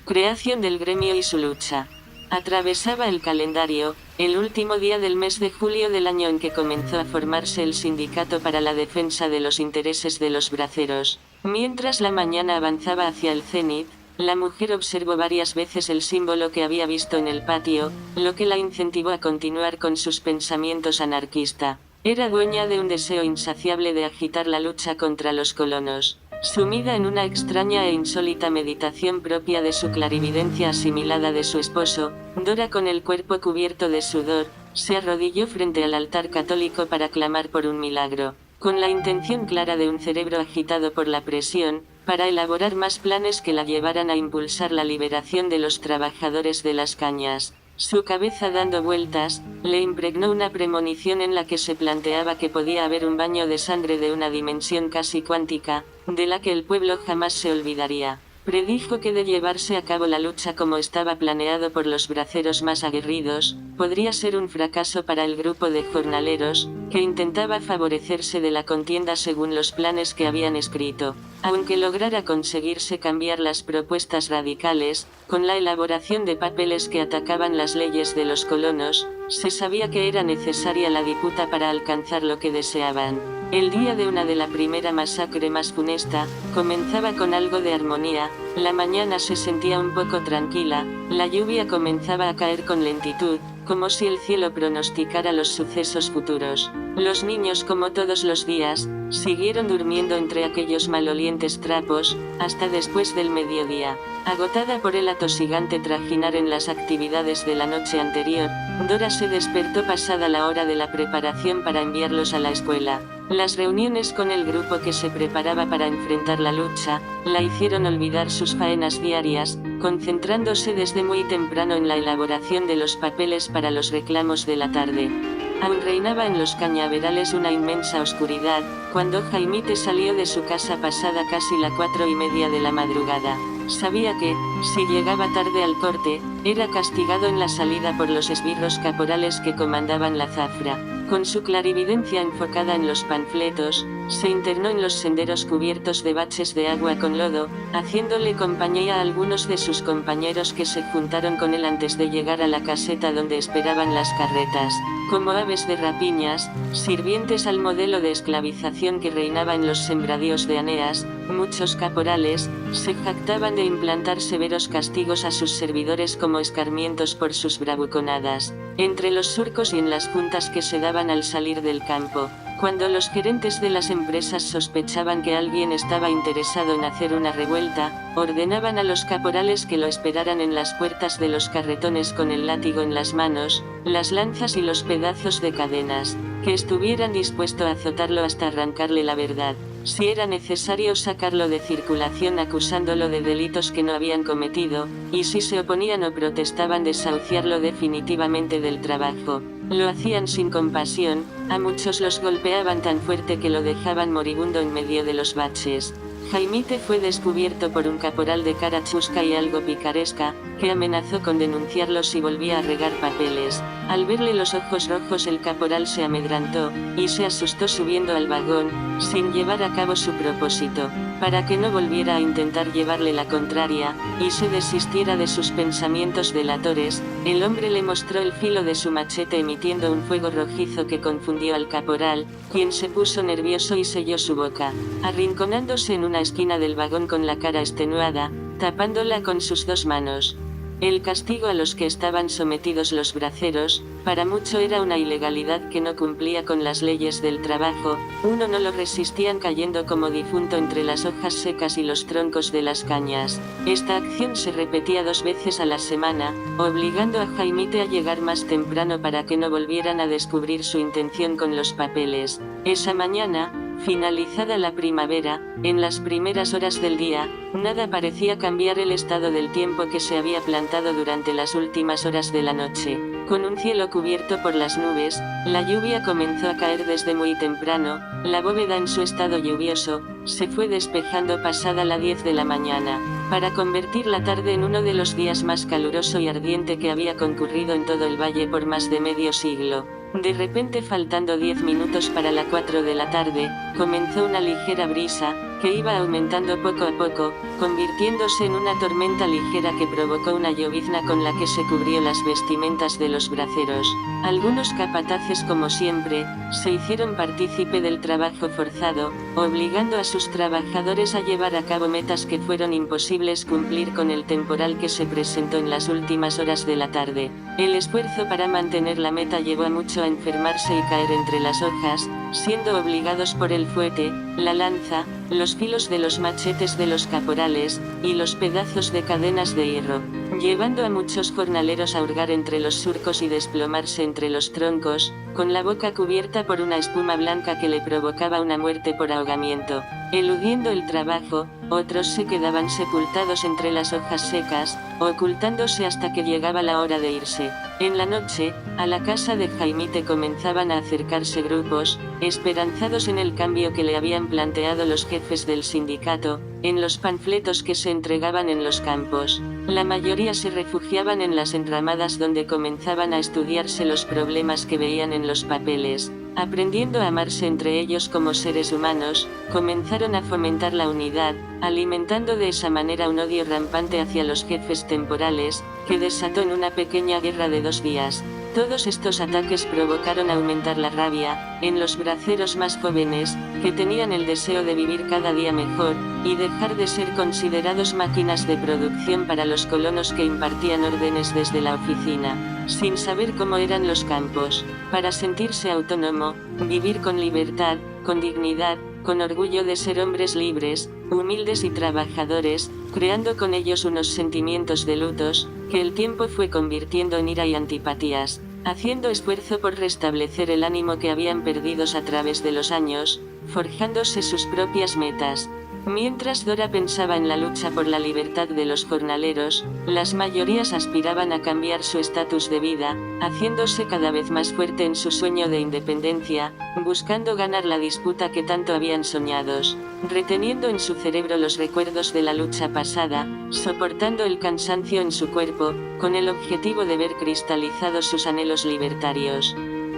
Creación del gremio y su lucha. Atravesaba el calendario, el último día del mes de julio del año en que comenzó a formarse el Sindicato para la Defensa de los Intereses de los Braceros. Mientras la mañana avanzaba hacia el cenit, la mujer observó varias veces el símbolo que había visto en el patio, lo que la incentivó a continuar con sus pensamientos anarquista. Era dueña de un deseo insaciable de agitar la lucha contra los colonos. Sumida en una extraña e insólita meditación propia de su clarividencia asimilada de su esposo, Dora, con el cuerpo cubierto de sudor, se arrodilló frente al altar católico para clamar por un milagro, con la intención clara de un cerebro agitado por la presión, para elaborar más planes que la llevaran a impulsar la liberación de los trabajadores de las cañas. Su cabeza dando vueltas, le impregnó una premonición en la que se planteaba que podía haber un baño de sangre de una dimensión casi cuántica, de la que el pueblo jamás se olvidaría. Predijo que de llevarse a cabo la lucha como estaba planeado por los braceros más aguerridos, podría ser un fracaso para el grupo de jornaleros, que intentaba favorecerse de la contienda según los planes que habían escrito. Aunque lograra conseguirse cambiar las propuestas radicales, con la elaboración de papeles que atacaban las leyes de los colonos, se sabía que era necesaria la disputa para alcanzar lo que deseaban. El día de la primera masacre más funesta, comenzaba con algo de armonía, la mañana se sentía un poco tranquila, la lluvia comenzaba a caer con lentitud, como si el cielo pronosticara los sucesos futuros. Los niños, como todos los días, siguieron durmiendo entre aquellos malolientes trapos, hasta después del mediodía. Agotada por el atosigante trajinar en las actividades de la noche anterior, Dora se despertó pasada la hora de la preparación para enviarlos a la escuela. Las reuniones con el grupo que se preparaba para enfrentar la lucha, la hicieron olvidar sus faenas diarias, concentrándose desde muy temprano en la elaboración de los papeles para los reclamos de la tarde. Aún reinaba en los cañaverales una inmensa oscuridad, cuando Jaimite salió de su casa pasada casi las 4:30 de la madrugada. Sabía que, si llegaba tarde al corte, era castigado en la salida por los esbirros caporales que comandaban la zafra. Con su clarividencia enfocada en los panfletos, se internó en los senderos cubiertos de baches de agua con lodo, haciéndole compañía a algunos de sus compañeros que se juntaron con él antes de llegar a la caseta donde esperaban las carretas. Como aves de rapiñas, sirvientes al modelo de esclavización que reinaba en los sembradíos de Aneas, muchos caporales se jactaban de implantar severos castigos a sus servidores como escarmientos por sus bravuconadas. Entre los surcos y en las juntas que se daban al salir del campo, cuando los gerentes de las empresas sospechaban que alguien estaba interesado en hacer una revuelta, ordenaban a los caporales que lo esperaran en las puertas de los carretones con el látigo en las manos, las lanzas y los pedazos de cadenas, que estuvieran dispuestos a azotarlo hasta arrancarle la verdad. Si era necesario sacarlo de circulación acusándolo de delitos que no habían cometido, y si se oponían o protestaban desahuciarlo definitivamente del trabajo. Lo hacían sin compasión, a muchos los golpeaban tan fuerte que lo dejaban moribundo en medio de los baches. Jaimite fue descubierto por un caporal de cara chusca y algo picaresca, que amenazó con denunciarlo si volvía a regar papeles. Al verle los ojos rojos el caporal se amedrentó, y se asustó subiendo al vagón, sin llevar a cabo su propósito, para que no volviera a intentar llevarle la contraria, y se desistiera de sus pensamientos delatores. El hombre le mostró el filo de su machete emitiendo un fuego rojizo que confundió al caporal, quien se puso nervioso y selló su boca, arrinconándose en una esquina del vagón con la cara extenuada, tapándola con sus dos manos. El castigo a los que estaban sometidos los braceros, para mucho era una ilegalidad que no cumplía con las leyes del trabajo, uno no lo resistían cayendo como difunto entre las hojas secas y los troncos de las cañas. Esta acción se repetía 2 veces a la semana, obligando a Jaimite a llegar más temprano para que no volvieran a descubrir su intención con los papeles. Esa mañana, finalizada la primavera, en las primeras horas del día, nada parecía cambiar el estado del tiempo que se había plantado durante las últimas horas de la noche. Con un cielo cubierto por las nubes, la lluvia comenzó a caer desde muy temprano, la bóveda en su estado lluvioso, se fue despejando pasada las 10 de la mañana, para convertir la tarde en uno de los días más caluroso y ardiente que había concurrido en todo el valle por más de medio siglo. De repente, faltando 10 minutos para las 4 de la tarde, comenzó una ligera brisa, que iba aumentando poco a poco, convirtiéndose en una tormenta ligera que provocó una llovizna con la que se cubrió las vestimentas de los braceros. Algunos capataces, como siempre, se hicieron partícipe del trabajo forzado, obligando a sus trabajadores a llevar a cabo metas que fueron imposibles cumplir con el temporal que se presentó en las últimas horas de la tarde. El esfuerzo para mantener la meta llevó a mucho a enfermarse y caer entre las hojas, siendo obligados por el fuete, la lanza, los filos de los machetes de los caporales, y los pedazos de cadenas de hierro, llevando a muchos jornaleros a hurgar entre los surcos y desplomarse entre los troncos, con la boca cubierta por una espuma blanca que le provocaba una muerte por ahogamiento. Eludiendo el trabajo, otros se quedaban sepultados entre las hojas secas, ocultándose hasta que llegaba la hora de irse. En la noche, a la casa de Jaimite comenzaban a acercarse grupos, esperanzados en el cambio que le habían planteado los jefes del sindicato, en los panfletos que se entregaban en los campos. La mayoría se refugiaban en las enramadas donde comenzaban a estudiarse los problemas que veían en los papeles. Aprendiendo a amarse entre ellos como seres humanos, comenzaron a fomentar la unidad, alimentando de esa manera un odio rampante hacia los jefes temporales, que desató en una pequeña guerra de 2 días. Todos estos ataques provocaron aumentar la rabia, en los braceros más jóvenes, que tenían el deseo de vivir cada día mejor, y dejar de ser considerados máquinas de producción para los colonos que impartían órdenes desde la oficina, sin saber cómo eran los campos. Para sentirse autónomo, vivir con libertad, con dignidad, con orgullo de ser hombres libres, humildes y trabajadores, creando con ellos unos sentimientos de lutos, que el tiempo fue convirtiendo en ira y antipatías, haciendo esfuerzo por restablecer el ánimo que habían perdido a través de los años, forjándose sus propias metas. Mientras Dora pensaba en la lucha por la libertad de los jornaleros, las mayorías aspiraban a cambiar su estatus de vida, haciéndose cada vez más fuerte en su sueño de independencia, buscando ganar la disputa que tanto habían soñado, reteniendo en su cerebro los recuerdos de la lucha pasada, soportando el cansancio en su cuerpo, con el objetivo de ver cristalizados sus anhelos libertarios.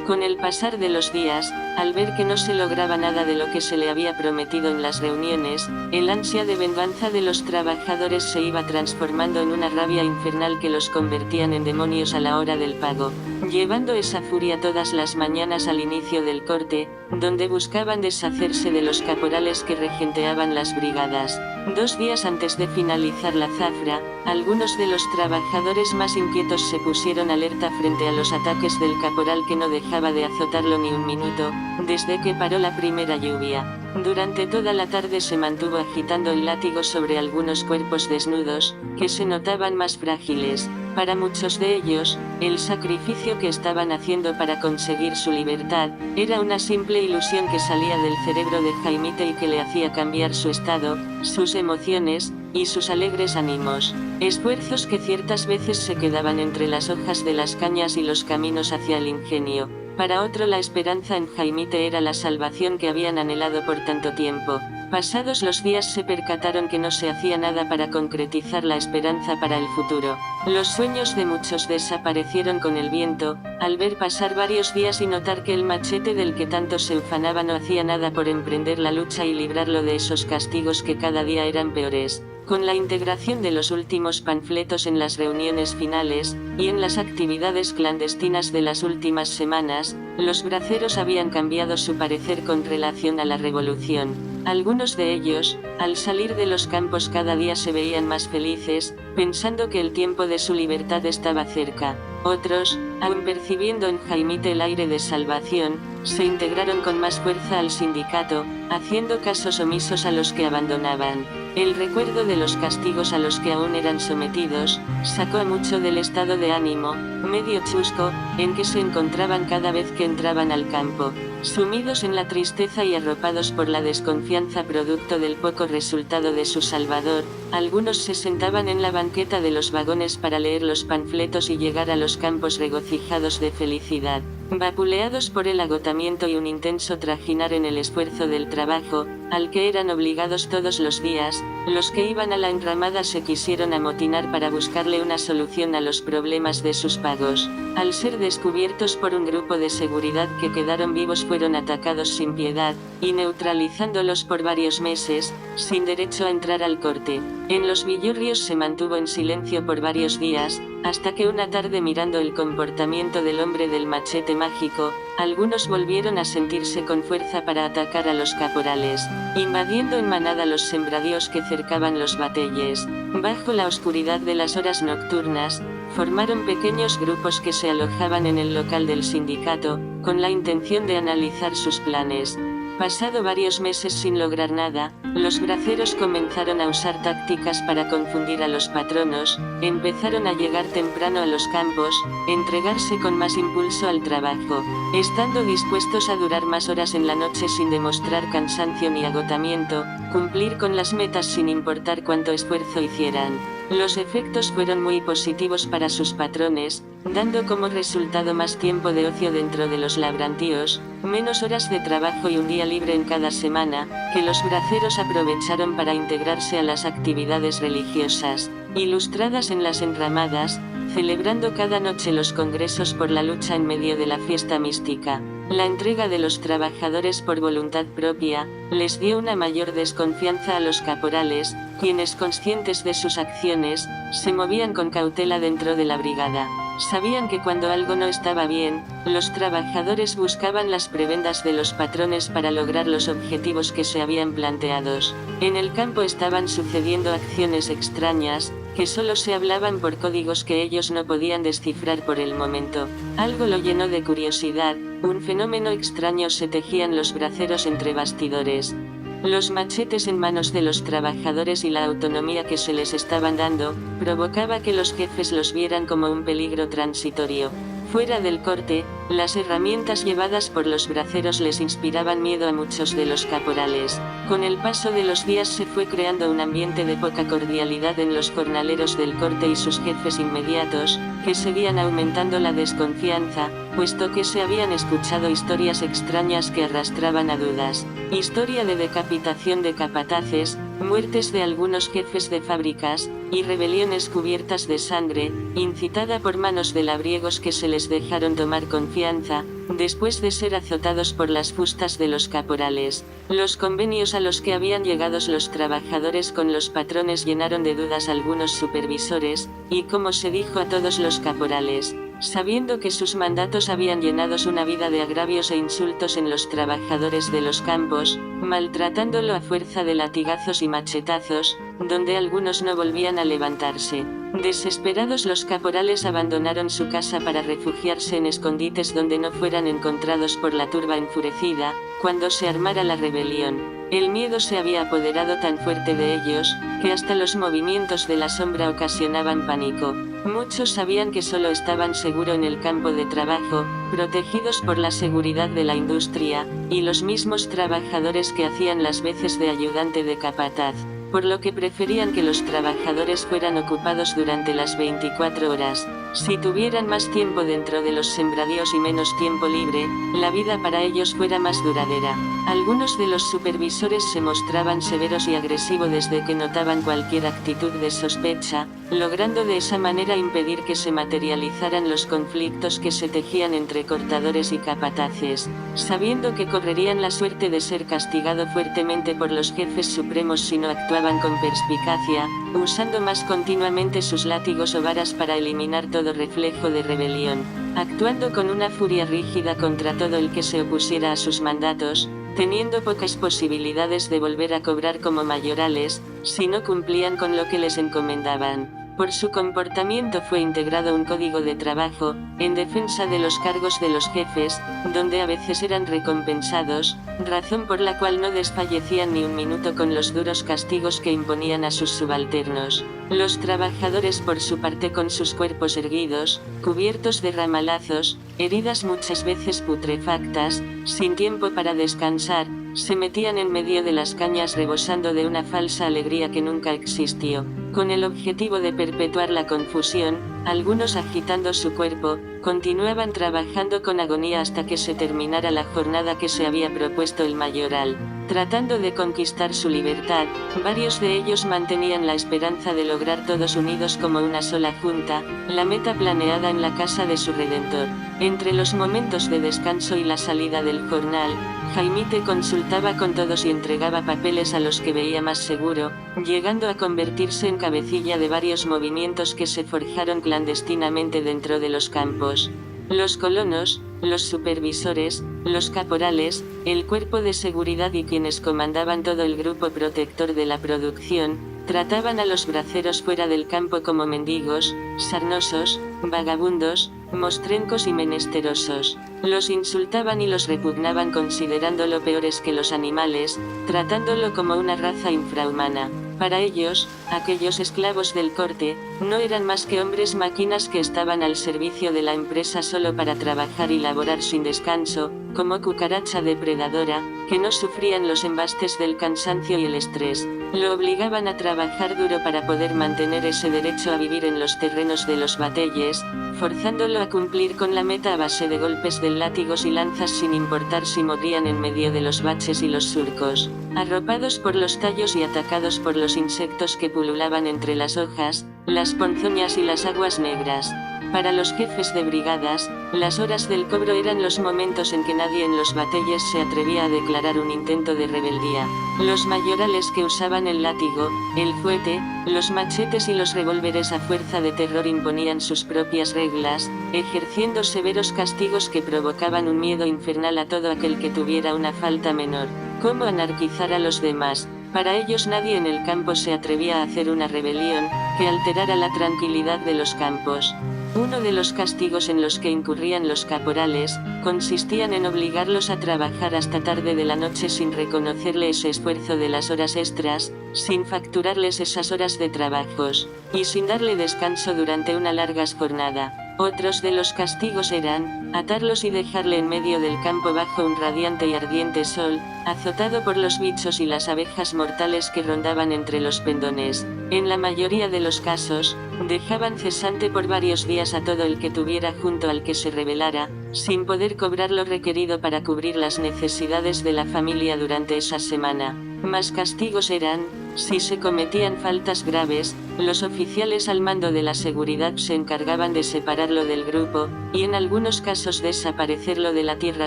Con el pasar de los días, al ver que no se lograba nada de lo que se le había prometido en las reuniones, el ansia de venganza de los trabajadores se iba transformando en una rabia infernal que los convertían en demonios a la hora del pago, llevando esa furia todas las mañanas al inicio del corte, donde buscaban deshacerse de los caporales que regenteaban las brigadas. 2 días antes de finalizar la zafra, algunos de los trabajadores más inquietos se pusieron alerta frente a los ataques del caporal que no dejaba de azotarlo ni un minuto, desde que paró la primera lluvia. Durante toda la tarde se mantuvo agitando el látigo sobre algunos cuerpos desnudos, que se notaban más frágiles. Para muchos de ellos, el sacrificio que estaban haciendo para conseguir su libertad, era una simple ilusión que salía del cerebro de Jaimite y que le hacía cambiar su estado, sus emociones, y sus alegres ánimos. Esfuerzos que ciertas veces se quedaban entre las hojas de las cañas y los caminos hacia el ingenio. Para otro la esperanza en Jaimite era la salvación que habían anhelado por tanto tiempo. Pasados los días se percataron que no se hacía nada para concretizar la esperanza para el futuro. Los sueños de muchos desaparecieron con el viento, al ver pasar varios días y notar que el machete del que tanto se ufanaba no hacía nada por emprender la lucha y librarlo de esos castigos que cada día eran peores. Con la integración de los últimos panfletos en las reuniones finales, y en las actividades clandestinas de las últimas semanas, los braceros habían cambiado su parecer con relación a la revolución. Algunos de ellos, al salir de los campos cada día se veían más felices, pensando que el tiempo de su libertad estaba cerca. Otros, aun percibiendo en Jaimite el aire de salvación, se integraron con más fuerza al sindicato, haciendo casos omisos a los que abandonaban. El recuerdo de los castigos a los que aún eran sometidos, sacó a mucho del estado de ánimo, medio chusco, en que se encontraban cada vez que entraban al campo. Sumidos en la tristeza y arropados por la desconfianza producto del poco resultado de su salvador, algunos se sentaban en la banqueta de los vagones para leer los panfletos y llegar a los campos regocijados de felicidad. Vapuleados por el agotamiento y un intenso trajinar en el esfuerzo del trabajo, al que eran obligados todos los días, los que iban a la enramada se quisieron amotinar para buscarle una solución a los problemas de sus pagos. Al ser descubiertos por un grupo de seguridad que quedaron vivos fueron atacados sin piedad, y neutralizándolos por varios meses, sin derecho a entrar al corte. En los villorrios se mantuvo en silencio por varios días, hasta que una tarde, mirando el comportamiento del hombre del machete mágico, algunos volvieron a sentirse con fuerza para atacar a los caporales, invadiendo en manada los sembradíos que cercaban los batelles. Bajo la oscuridad de las horas nocturnas, formaron pequeños grupos que se alojaban en el local del sindicato, con la intención de analizar sus planes. Pasado varios meses sin lograr nada, los braceros comenzaron a usar tácticas para confundir a los patronos, empezaron a llegar temprano a los campos, entregarse con más impulso al trabajo, estando dispuestos a durar más horas en la noche sin demostrar cansancio ni agotamiento, cumplir con las metas sin importar cuánto esfuerzo hicieran. Los efectos fueron muy positivos para sus patrones, dando como resultado más tiempo de ocio dentro de los labrantíos, menos horas de trabajo y un día libre en cada semana, que los braceros aprovecharon para integrarse a las actividades religiosas, ilustradas en las enramadas, celebrando cada noche los congresos por la lucha en medio de la fiesta mística. La entrega de los trabajadores por voluntad propia, les dio una mayor desconfianza a los caporales, quienes, conscientes de sus acciones, se movían con cautela dentro de la brigada. Sabían que cuando algo no estaba bien, los trabajadores buscaban las prebendas de los patrones para lograr los objetivos que se habían planteados. En el campo estaban sucediendo acciones extrañas, que solo se hablaban por códigos que ellos no podían descifrar por el momento. Algo lo llenó de curiosidad, un fenómeno extraño se tejían los braceros entre bastidores. Los machetes en manos de los trabajadores y la autonomía que se les estaban dando, provocaba que los jefes los vieran como un peligro transitorio. Fuera del corte, las herramientas llevadas por los braceros les inspiraban miedo a muchos de los caporales. Con el paso de los días se fue creando un ambiente de poca cordialidad en los jornaleros del corte y sus jefes inmediatos, que seguían aumentando la desconfianza, puesto que se habían escuchado historias extrañas que arrastraban a dudas. Historia de decapitación de capataces, muertes de algunos jefes de fábricas, y rebeliones cubiertas de sangre, incitada por manos de labriegos que se les dejaron tomar confianza, después de ser azotados por las fustas de los caporales. Los convenios a los que habían llegado los trabajadores con los patrones llenaron de dudas a algunos supervisores, y como se dijo a todos los caporales, sabiendo que sus mandatos habían llenado una vida de agravios e insultos en los trabajadores de los campos, maltratándolo a fuerza de latigazos y machetazos, donde algunos no volvían a levantarse. Desesperados, los caporales abandonaron su casa para refugiarse en escondites donde no fueran encontrados por la turba enfurecida, cuando se armara la rebelión. El miedo se había apoderado tan fuerte de ellos, que hasta los movimientos de la sombra ocasionaban pánico. Muchos sabían que solo estaban seguros en el campo de trabajo, protegidos por la seguridad de la industria, y los mismos trabajadores que hacían las veces de ayudante de capataz, por lo que preferían que los trabajadores fueran ocupados durante las 24 horas. Si tuvieran más tiempo dentro de los sembradíos y menos tiempo libre, la vida para ellos fuera más duradera. Algunos de los supervisores se mostraban severos y agresivos desde que notaban cualquier actitud de sospecha, logrando de esa manera impedir que se materializaran los conflictos que se tejían entre cortadores y capataces, sabiendo que correrían la suerte de ser castigado fuertemente por los jefes supremos si no actuaban con perspicacia, usando más continuamente sus látigos o varas para eliminar todo reflejo de rebelión, actuando con una furia rígida contra todo el que se opusiera a sus mandatos, teniendo pocas posibilidades de volver a cobrar como mayorales, si no cumplían con lo que les encomendaban. Por su comportamiento fue integrado un código de trabajo, en defensa de los cargos de los jefes, donde a veces eran recompensados, razón por la cual no desfallecían ni un minuto con los duros castigos que imponían a sus subalternos. Los trabajadores, por su parte, con sus cuerpos erguidos, cubiertos de ramalazos, heridas muchas veces putrefactas, sin tiempo para descansar, se metían en medio de las cañas rebosando de una falsa alegría que nunca existió. Con el objetivo de perpetuar la confusión, algunos, agitando su cuerpo, continuaban trabajando con agonía hasta que se terminara la jornada que se había propuesto el mayoral. Tratando de conquistar su libertad, varios de ellos mantenían la esperanza de lograr todos unidos como una sola junta, la meta planeada en la casa de su redentor. Entre los momentos de descanso y la salida del jornal, Jaimite consultaba con todos y entregaba papeles a los que veía más seguro, llegando a convertirse en cabecilla de varios movimientos que se forjaron clandestinamente dentro de los campos. Los colonos, los supervisores, los caporales, el cuerpo de seguridad y quienes comandaban todo el grupo protector de la producción, trataban a los braceros fuera del campo como mendigos, sarnosos, vagabundos, mostrencos y menesterosos. Los insultaban y los repugnaban considerándolo peores que los animales, tratándolo como una raza infrahumana. Para ellos, aquellos esclavos del corte, no eran más que hombres máquinas que estaban al servicio de la empresa solo para trabajar y laborar sin descanso, como cucaracha depredadora, que no sufrían los embastes del cansancio y el estrés. Lo obligaban a trabajar duro para poder mantener ese derecho a vivir en los terrenos de los bateyes, forzándolo a cumplir con la meta a base de golpes de látigos y lanzas sin importar si morían en medio de los baches y los surcos. Arropados por los tallos y atacados por los insectos que pululaban entre las hojas, las ponzoñas y las aguas negras. Para los jefes de brigadas, las horas del cobro eran los momentos en que nadie en los bateyes se atrevía a declarar un intento de rebeldía. Los mayorales que usaban el látigo, el fuete, los machetes y los revólveres a fuerza de terror imponían sus propias reglas, ejerciendo severos castigos que provocaban un miedo infernal a todo aquel que tuviera una falta menor. ¿Cómo anarquizar a los demás? Para ellos nadie en el campo se atrevía a hacer una rebelión, que alterara la tranquilidad de los campos. Uno de los castigos en los que incurrían los caporales, consistían en obligarlos a trabajar hasta tarde de la noche sin reconocerle ese esfuerzo de las horas extras, sin facturarles esas horas de trabajos, y sin darle descanso durante una larga jornada. Otros de los castigos eran, atarlos y dejarle en medio del campo bajo un radiante y ardiente sol, azotado por los bichos y las abejas mortales que rondaban entre los pendones. En la mayoría de los casos, dejaban cesante por varios días a todo el que tuviera junto al que se rebelara, sin poder cobrar lo requerido para cubrir las necesidades de la familia durante esa semana. Más castigos eran, si se cometían faltas graves, los oficiales al mando de la seguridad se encargaban de separarlo del grupo, y en algunos casos desaparecerlo de la tierra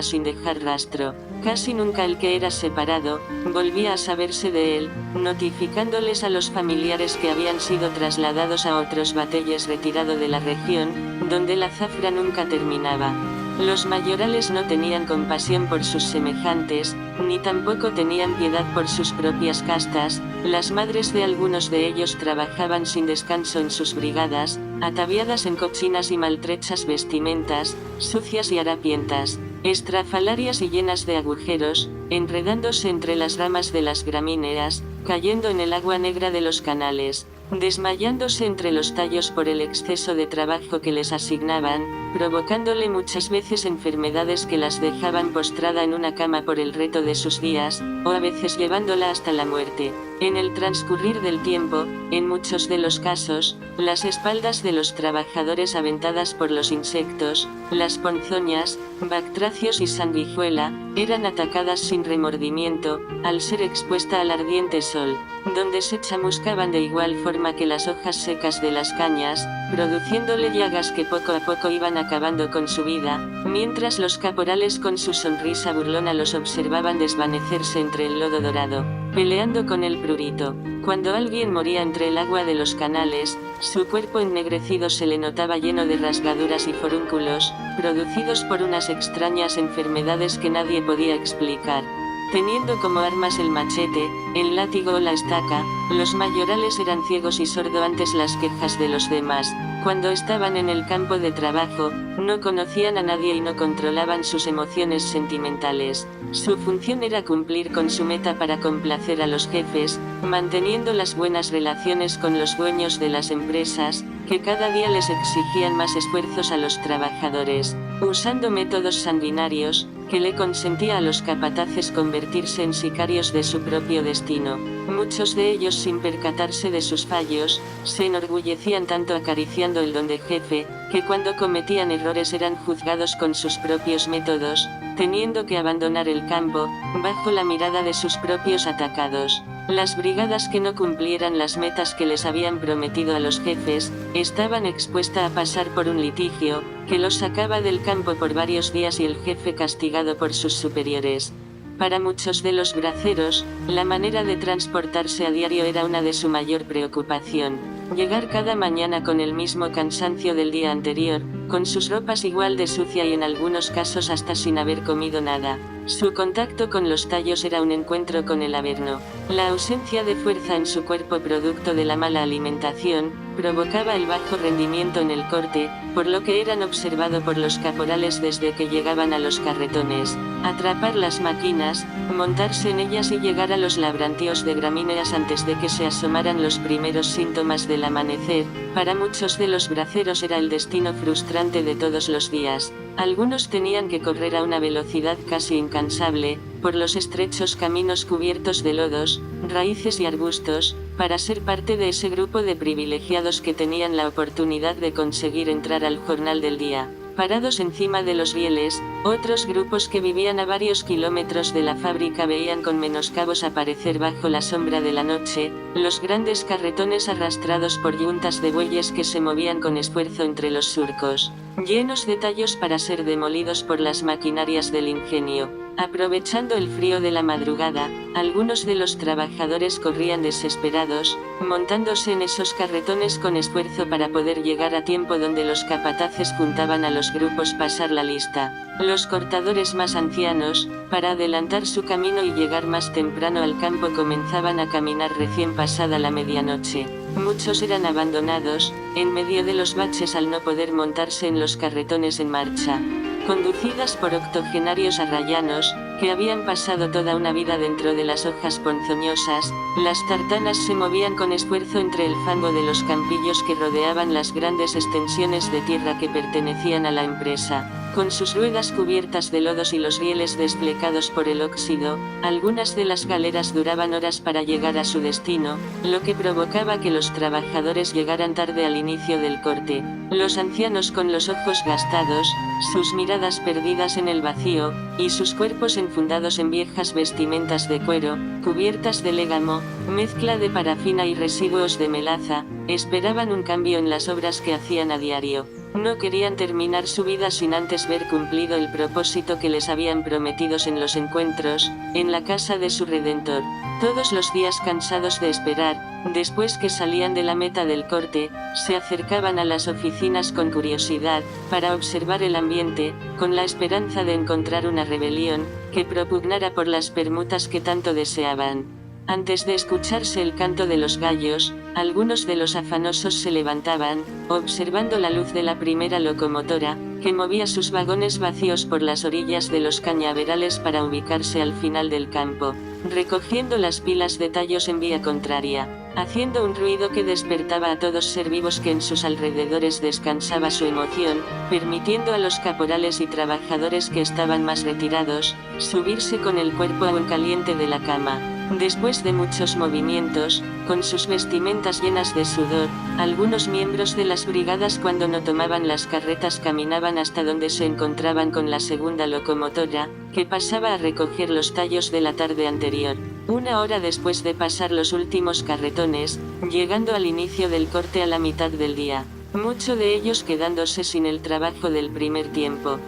sin dejar rastro. Casi nunca el que era separado, volvía a saberse de él, notificándoles a los familiares que habían sido trasladados a otros bateyes retirado de la región, donde la zafra nunca terminaba. Los mayorales no tenían compasión por sus semejantes, ni tampoco tenían piedad por sus propias castas. Las madres de algunos de ellos trabajaban sin descanso en sus brigadas, ataviadas en cochinas y maltrechas vestimentas, sucias y harapientas, estrafalarias y llenas de agujeros, enredándose entre las ramas de las gramíneas, cayendo en el agua negra de los canales, desmayándose entre los tallos por el exceso de trabajo que les asignaban, provocándole muchas veces enfermedades que las dejaban postrada en una cama por el resto de sus días, o a veces llevándola hasta la muerte. En el transcurrir del tiempo, en muchos de los casos, las espaldas de los trabajadores aventadas por los insectos, las ponzoñas, bactracios y sanguijuela, eran atacadas sin remordimiento, al ser expuesta al ardiente sol, donde se chamuscaban de igual forma que las hojas secas de las cañas, produciéndole llagas que poco a poco iban acabando con su vida, mientras los caporales con su sonrisa burlona los observaban desvanecerse entre el lodo dorado, peleando con el prurito. Cuando alguien moría entre el agua de los canales, su cuerpo ennegrecido se le notaba lleno de rasgaduras y forúnculos, producidos por unas extrañas enfermedades que nadie podía explicar. Teniendo como armas el machete, el látigo o la estaca, los mayorales eran ciegos y sordos ante las quejas de los demás. Cuando estaban en el campo de trabajo, no conocían a nadie y no controlaban sus emociones sentimentales. Su función era cumplir con su meta para complacer a los jefes, manteniendo las buenas relaciones con los dueños de las empresas, que cada día les exigían más esfuerzos a los trabajadores, usando métodos sanguinarios, que le consentía a los capataces convertirse en sicarios de su propio destino. Muchos de ellos, sin percatarse de sus fallos, se enorgullecían tanto acariciando el don de jefe, que cuando cometían errores eran juzgados con sus propios métodos, teniendo que abandonar el campo, bajo la mirada de sus propios atacados. Las brigadas que no cumplieran las metas que les habían prometido a los jefes, estaban expuestas a pasar por un litigio, que los sacaba del campo por varios días y el jefe castigado por sus superiores. Para muchos de los braceros, la manera de transportarse a diario era una de su mayor preocupación. Llegar cada mañana con el mismo cansancio del día anterior, con sus ropas igual de sucia y en algunos casos hasta sin haber comido nada. Su contacto con los tallos era un encuentro con el averno. La ausencia de fuerza en su cuerpo producto de la mala alimentación, provocaba el bajo rendimiento en el corte, por lo que eran observados por los caporales desde que llegaban a los carretones. Atrapar las máquinas, montarse en ellas y llegar a los labrantíos de gramíneas antes de que se asomaran los primeros síntomas del amanecer, para muchos de los braceros era el destino frustrante de todos los días. Algunos tenían que correr a una velocidad casi incansable, por los estrechos caminos cubiertos de lodos, raíces y arbustos, para ser parte de ese grupo de privilegiados que tenían la oportunidad de conseguir entrar al jornal del día. Parados encima de los rieles, otros grupos que vivían a varios kilómetros de la fábrica veían con menoscabos aparecer bajo la sombra de la noche, los grandes carretones arrastrados por yuntas de bueyes que se movían con esfuerzo entre los surcos, llenos de tallos para ser demolidos por las maquinarias del ingenio. Aprovechando el frío de la madrugada, algunos de los trabajadores corrían desesperados, montándose en esos carretones con esfuerzo para poder llegar a tiempo donde los capataces juntaban a los grupos pasar la lista. Los cortadores más ancianos, para adelantar su camino y llegar más temprano al campo, comenzaban a caminar recién pasada la medianoche. Muchos eran abandonados, en medio de los baches al no poder montarse en los carretones en marcha. Conducidas por octogenarios arrayanos, que habían pasado toda una vida dentro de las hojas ponzoñosas, las tartanas se movían con esfuerzo entre el fango de los campillos que rodeaban las grandes extensiones de tierra que pertenecían a la empresa. Con sus ruedas cubiertas de lodos y los rieles desplegados por el óxido, algunas de las galeras duraban horas para llegar a su destino, lo que provocaba que los trabajadores llegaran tarde al inicio del corte. Los ancianos con los ojos gastados, sus miradas perdidas en el vacío, y sus cuerpos enfundados en viejas vestimentas de cuero, cubiertas de légamo, mezcla de parafina y residuos de melaza, esperaban un cambio en las obras que hacían a diario. No querían terminar su vida sin antes ver cumplido el propósito que les habían prometido en los encuentros, en la casa de su Redentor. Todos los días, cansados de esperar, después que salían de la meta del corte, se acercaban a las oficinas con curiosidad, para observar el ambiente, con la esperanza de encontrar una rebelión, que propugnara por las permutas que tanto deseaban. Antes de escucharse el canto de los gallos, algunos de los afanosos se levantaban, observando la luz de la primera locomotora, que movía sus vagones vacíos por las orillas de los cañaverales para ubicarse al final del campo, recogiendo las pilas de tallos en vía contraria, haciendo un ruido que despertaba a todos ser vivos que en sus alrededores descansaba su emoción, permitiendo a los caporales y trabajadores que estaban más retirados, subirse con el cuerpo aún caliente de la cama. Después de muchos movimientos, con sus vestimentas llenas de sudor, algunos miembros de las brigadas, cuando no tomaban las carretas, caminaban hasta donde se encontraban con la segunda locomotora, que pasaba a recoger los tallos de la tarde anterior. Una hora después de pasar los últimos carretones, llegando al inicio del corte a la mitad del día, muchos de ellos quedándose sin el trabajo del primer tiempo.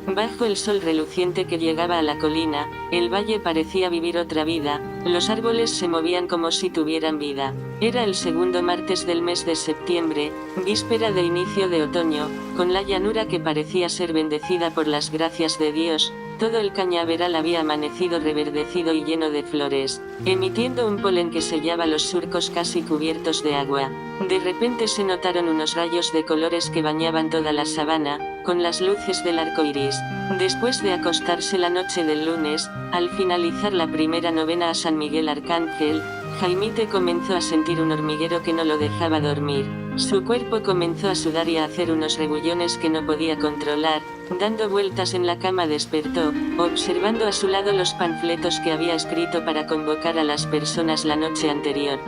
Bajo el sol reluciente que llegaba a la colina, el valle parecía vivir otra vida, los árboles se movían como si tuvieran vida. Era el segundo martes del mes de septiembre, víspera de inicio de otoño, con la llanura que parecía ser bendecida por las gracias de Dios. Todo el cañaveral había amanecido reverdecido y lleno de flores, emitiendo un polen que sellaba los surcos casi cubiertos de agua. De repente se notaron unos rayos de colores que bañaban toda la sabana, con las luces del arco iris. Después de acostarse la noche del lunes, al finalizar la primera novena a San Miguel Arcángel, Jaimite comenzó a sentir un hormiguero que no lo dejaba dormir. Su cuerpo comenzó a sudar y a hacer unos rebullones que no podía controlar. Dando vueltas en la cama despertó, observando a su lado los panfletos que había escrito para convocar a las personas la noche anterior.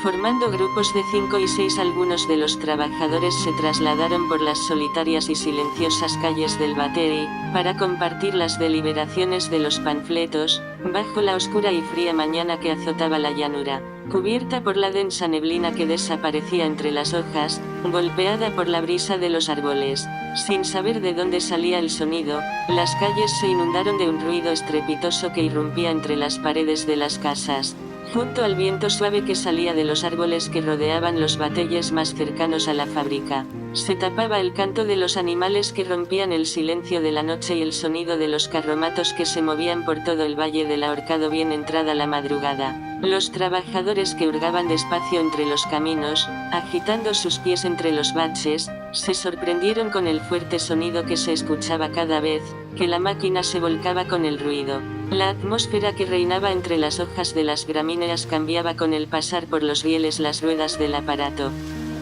Formando grupos de 5 y 6, algunos de los trabajadores se trasladaron por las solitarias y silenciosas calles del Batey, para compartir las deliberaciones de los panfletos, bajo la oscura y fría mañana que azotaba la llanura. cubierta por la densa neblina que desaparecía entre las hojas, golpeada por la brisa de los árboles. Sin saber de dónde salía el sonido, las calles se inundaron de un ruido estrepitoso que irrumpía entre las paredes de las casas. Junto al viento suave que salía de los árboles que rodeaban los batelles más cercanos a la fábrica, se tapaba el canto de los animales que rompían el silencio de la noche y el sonido de los carromatos que se movían por todo el Valle del Ahorcado bien entrada la madrugada. Los trabajadores que hurgaban despacio entre los caminos, agitando sus pies entre los baches, se sorprendieron con el fuerte sonido que se escuchaba cada vez que la máquina se volcaba con el ruido. La atmósfera que reinaba entre las hojas de las gramíneas cambiaba con el pasar por los rieles las ruedas del aparato.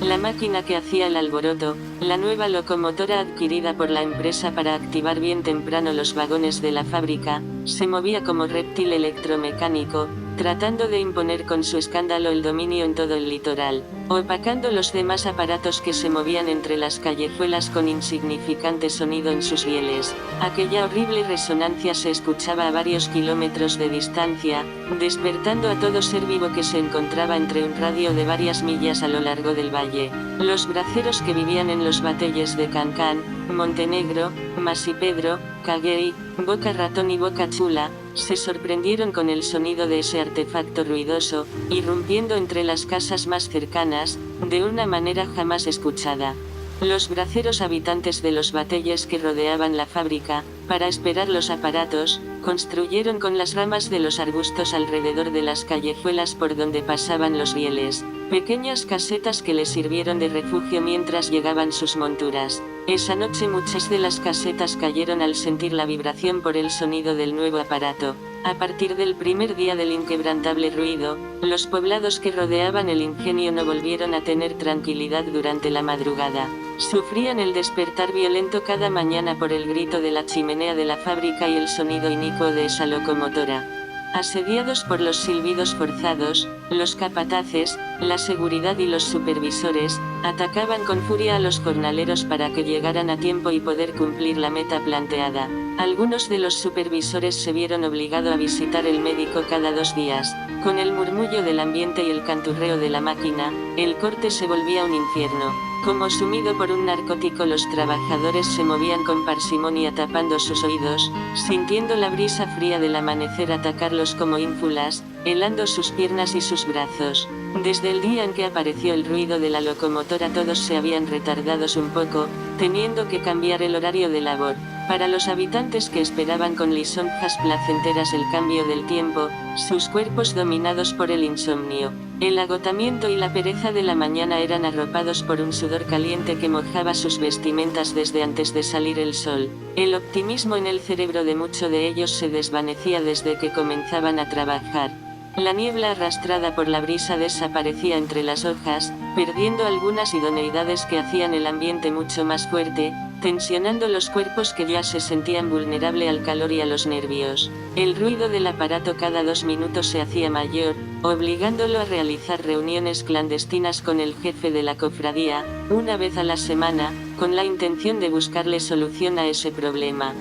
La máquina que hacía el alboroto, la nueva locomotora adquirida por la empresa para activar bien temprano los vagones de la fábrica, se movía como reptil electromecánico, tratando de imponer con su escándalo el dominio en todo el litoral, opacando los demás aparatos que se movían entre las callejuelas con insignificante sonido en sus rieles. Aquella horrible resonancia se escuchaba a varios kilómetros de distancia, despertando a todo ser vivo que se encontraba entre un radio de varias millas a lo largo del valle. Los braceros que vivían en los batelles de Cancán, Montenegro, Masipedro, Caguey, Boca Ratón y Boca Chula, se sorprendieron con el sonido de ese artefacto ruidoso, irrumpiendo entre las casas más cercanas, de una manera jamás escuchada. Los braceros habitantes de los batelles que rodeaban la fábrica, para esperar los aparatos, construyeron con las ramas de los arbustos alrededor de las callejuelas por donde pasaban los rieles, pequeñas casetas que les sirvieron de refugio mientras llegaban sus monturas. Esa noche muchas de las casetas cayeron al sentir la vibración por el sonido del nuevo aparato. A partir del primer día del inquebrantable ruido, los poblados que rodeaban el ingenio no volvieron a tener tranquilidad durante la madrugada. Sufrían el despertar violento cada mañana por el grito de la chimenea de la fábrica y el sonido inicuo de esa locomotora. Asediados por los silbidos forzados, los capataces, la seguridad y los supervisores, atacaban con furia a los jornaleros para que llegaran a tiempo y poder cumplir la meta planteada. Algunos de los supervisores se vieron obligados a visitar el médico cada 2 días. Con el murmullo del ambiente y el canturreo de la máquina, el corte se volvía un infierno. Como sumido por un narcótico, los trabajadores se movían con parsimonia tapando sus oídos, sintiendo la brisa fría del amanecer atacarlos como ínfulas, helando sus piernas y sus brazos. Desde el día en que apareció el ruido de la locomotora todos se habían retardados un poco, teniendo que cambiar el horario de labor. Para los habitantes que esperaban con lisonjas placenteras el cambio del tiempo, sus cuerpos dominados por el insomnio, el agotamiento y la pereza de la mañana eran arropados por un sudor caliente que mojaba sus vestimentas desde antes de salir el sol. El optimismo en el cerebro de muchos de ellos se desvanecía desde que comenzaban a trabajar. La niebla arrastrada por la brisa desaparecía entre las hojas, perdiendo algunas idoneidades que hacían el ambiente mucho más fuerte, tensionando los cuerpos que ya se sentían vulnerables al calor y a los nervios. El ruido del aparato cada 2 minutos se hacía mayor, obligándolo a realizar reuniones clandestinas con el jefe de la cofradía, una vez a la semana, con la intención de buscarle solución a ese problema.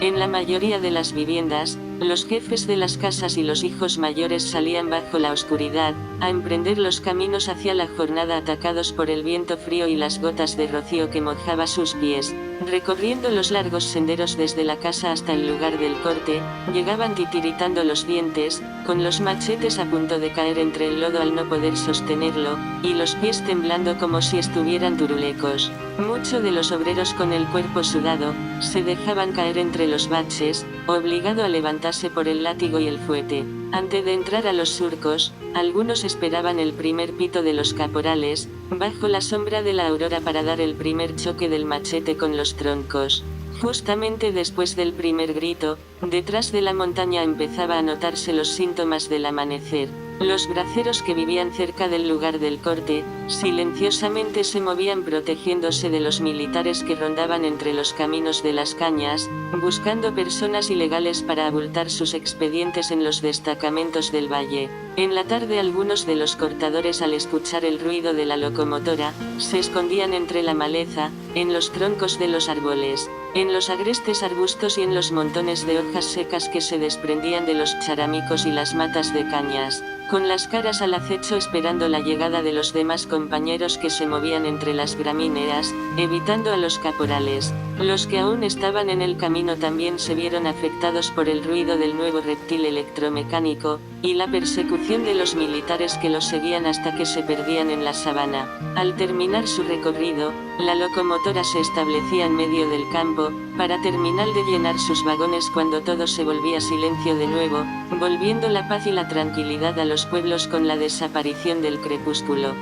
En la mayoría de las viviendas, los jefes de las casas y los hijos mayores salían bajo la oscuridad, a emprender los caminos hacia la jornada atacados por el viento frío y las gotas de rocío que mojaba sus pies. Recorriendo los largos senderos desde la casa hasta el lugar del corte, llegaban titiritando los dientes, con los machetes a punto de caer entre el lodo al no poder sostenerlo, y los pies temblando como si estuvieran turulecos. Muchos de los obreros con el cuerpo sudado, se dejaban caer entre los baches, obligado a levantarse por el látigo y el fuete. Antes de entrar a los surcos, algunos esperaban el primer pito de los caporales, bajo la sombra de la aurora para dar el primer choque del machete con los troncos. Justamente después del primer grito, detrás de la montaña empezaba a notarse los síntomas del amanecer. Los braceros que vivían cerca del lugar del corte, silenciosamente se movían protegiéndose de los militares que rondaban entre los caminos de las cañas, buscando personas ilegales para abultar sus expedientes en los destacamentos del valle. En la tarde algunos de los cortadores, al escuchar el ruido de la locomotora, se escondían entre la maleza, en los troncos de los árboles, en los agrestes arbustos y en los montones de hojas secas que se desprendían de los charamicos y las matas de cañas, con las caras al acecho esperando la llegada de los demás compañeros que se movían entre las gramíneas, evitando a los caporales. Los que aún estaban en el camino también se vieron afectados por el ruido del nuevo reptil electromecánico, y la persecución de los militares que los seguían hasta que se perdían en la sabana. Al terminar su recorrido, la locomotora se establecía en medio del campo, para terminar de llenar sus vagones cuando todo se volvía silencio de nuevo, volviendo la paz y la tranquilidad a los pueblos con la desaparición del crepúsculo.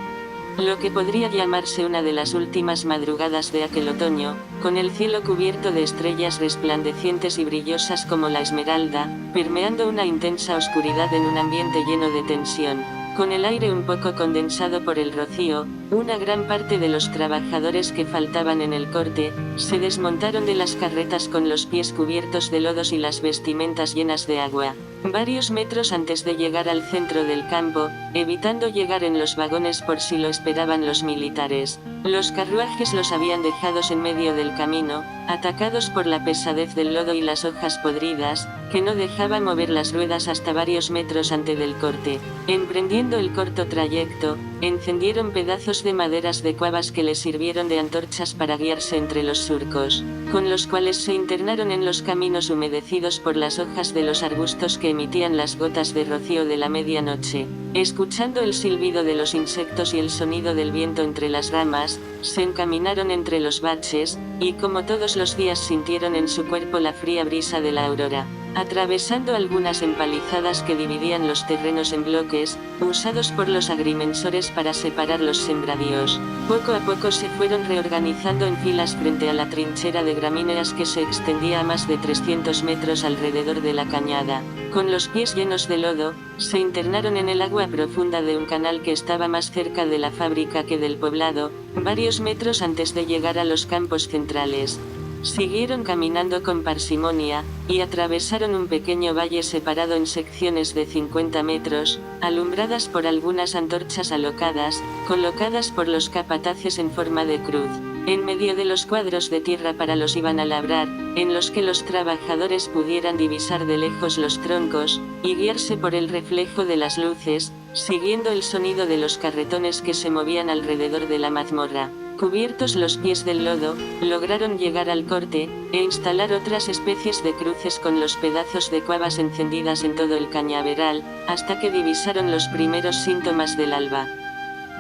Lo que podría llamarse una de las últimas madrugadas de aquel otoño, con el cielo cubierto de estrellas resplandecientes y brillosas como la esmeralda, permeando una intensa oscuridad en un ambiente lleno de tensión. Con el aire un poco condensado por el rocío, una gran parte de los trabajadores que faltaban en el corte, se desmontaron de las carretas con los pies cubiertos de lodos y las vestimentas llenas de agua. Varios metros antes de llegar al centro del campo, evitando llegar en los vagones por si lo esperaban los militares. Los carruajes los habían dejados en medio del camino, atacados por la pesadez del lodo y las hojas podridas, que no dejaban mover las ruedas hasta varios metros antes del corte. Emprendiendo el corto trayecto, encendieron pedazos de maderas de cuavas que les sirvieron de antorchas para guiarse entre los surcos, con los cuales se internaron en los caminos humedecidos por las hojas de los arbustos que emitían las gotas de rocío de la medianoche. Escuchando el silbido de los insectos y el sonido del viento entre las ramas, se encaminaron entre los baches, y como todos los días sintieron en su cuerpo la fría brisa de la aurora. Atravesando algunas empalizadas que dividían los terrenos en bloques, usados por los agrimensores para separar los sembradíos, poco a poco se fueron reorganizando en filas frente a la trinchera de gramíneas que se extendía a más de 300 metros alrededor de la cañada. Con los pies llenos de lodo, se internaron en el agua profunda de un canal que estaba más cerca de la fábrica que del poblado, varios metros antes de llegar a los campos centrales. Siguieron caminando con parsimonia, y atravesaron un pequeño valle separado en secciones de 50 metros, alumbradas por algunas antorchas alocadas, colocadas por los capataces en forma de cruz, en medio de los cuadros de tierra para los iban a labrar, en los que los trabajadores pudieran divisar de lejos los troncos, y guiarse por el reflejo de las luces, siguiendo el sonido de los carretones que se movían alrededor de la mazmorra. Cubiertos los pies del lodo, lograron llegar al corte, e instalar otras especies de cruces con los pedazos de cuavas encendidas en todo el cañaveral, hasta que divisaron los primeros síntomas del alba.